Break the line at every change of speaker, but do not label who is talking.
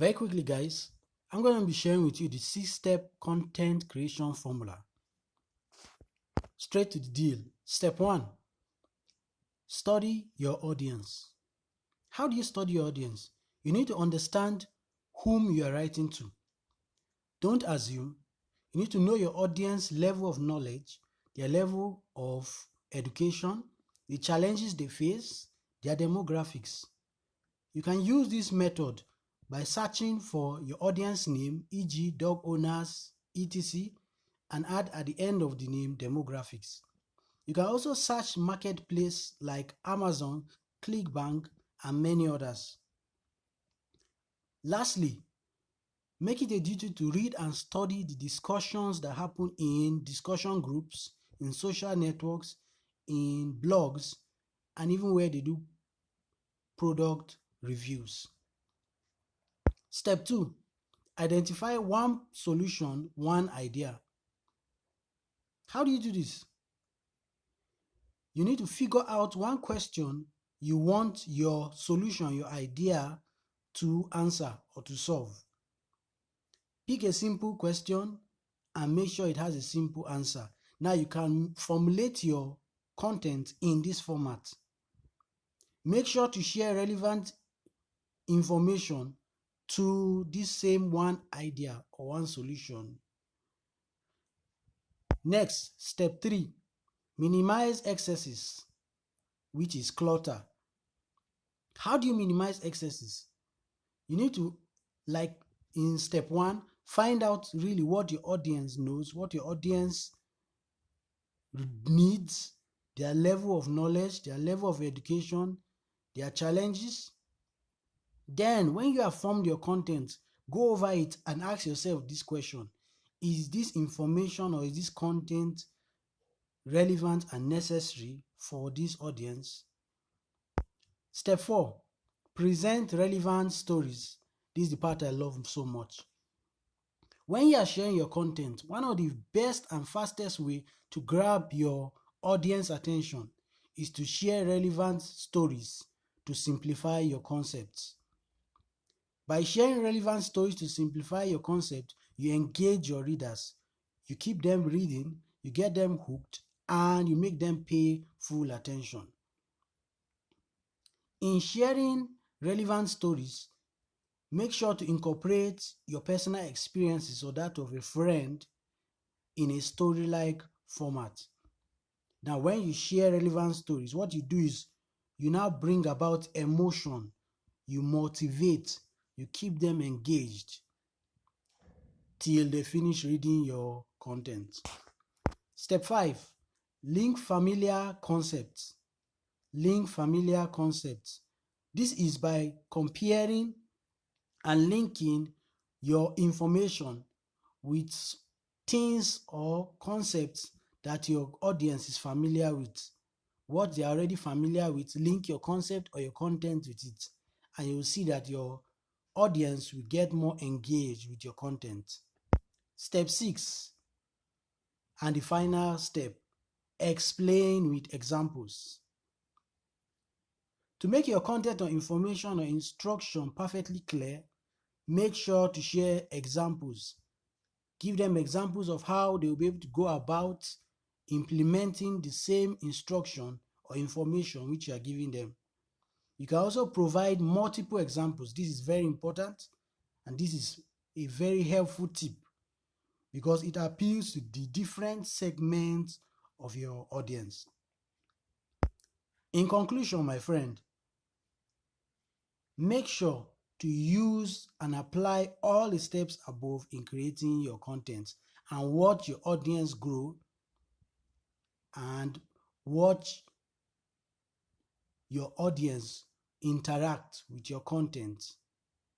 Very quickly, guys, I'm going to be sharing with you the 6-step content creation formula. Straight to the deal. Step 1, study your audience. How do you study your audience? You need to understand whom you are writing to. Don't assume. You need to know your audience level of knowledge, their level of education, the challenges they face, their demographics. You can use this method by searching for your audience name, e.g. dog owners, etc., and add at the end of the name demographics. You can also search marketplace like Amazon, ClickBank, and many others. Lastly, make it a duty to read and study the discussions that happen in discussion groups, in social networks, in blogs, and even where they do product reviews. Step 2, identify one solution, one idea. How do you do this? You need to figure out one question you want your solution, your idea to answer or to solve. Pick a simple question and make sure it has a simple answer. Now you can formulate your content in this format. Make sure to share relevant information to this same one idea or one solution. Next, step 3, minimize excesses, which is clutter. How do you minimize excesses? You need to, like in step 1, find out really what your audience knows, what your audience needs, their level of knowledge, their level of education, their challenges. Then, when you have formed your content, go over it and ask yourself this question: is this information or is this content relevant and necessary for this audience? Step 4, present relevant stories. This is the part I love so much. When you are sharing your content, one of the best and fastest way to grab your audience attention is to share relevant stories to simplify your concepts. By sharing relevant stories to simplify your concept, you engage your readers. You keep them reading, you get them hooked, and you make them pay full attention. In sharing relevant stories, make sure to incorporate your personal experiences or that of a friend in a story-like format. Now, when you share relevant stories, what you do is you now bring about emotion, you motivate, you keep them engaged till they finish reading your content. Step 5, link familiar concepts. Link familiar concepts. This is by comparing and linking your information with things or concepts that your audience is familiar with. What they are already familiar with, link your concept or your content with it, and you will see that your audience will get more engaged with your content. Step 6, and the final step, explain with examples. To make your content or information or instruction perfectly clear, make sure to share examples. Give them examples of how they will be able to go about implementing the same instruction or information which you are giving them. You can also provide multiple examples. This is very important, and this is a very helpful tip because it appeals to the different segments of your audience. In conclusion, my friend, make sure to use and apply all the steps above in creating your content and watch your audience grow and watch your audience interact with your content.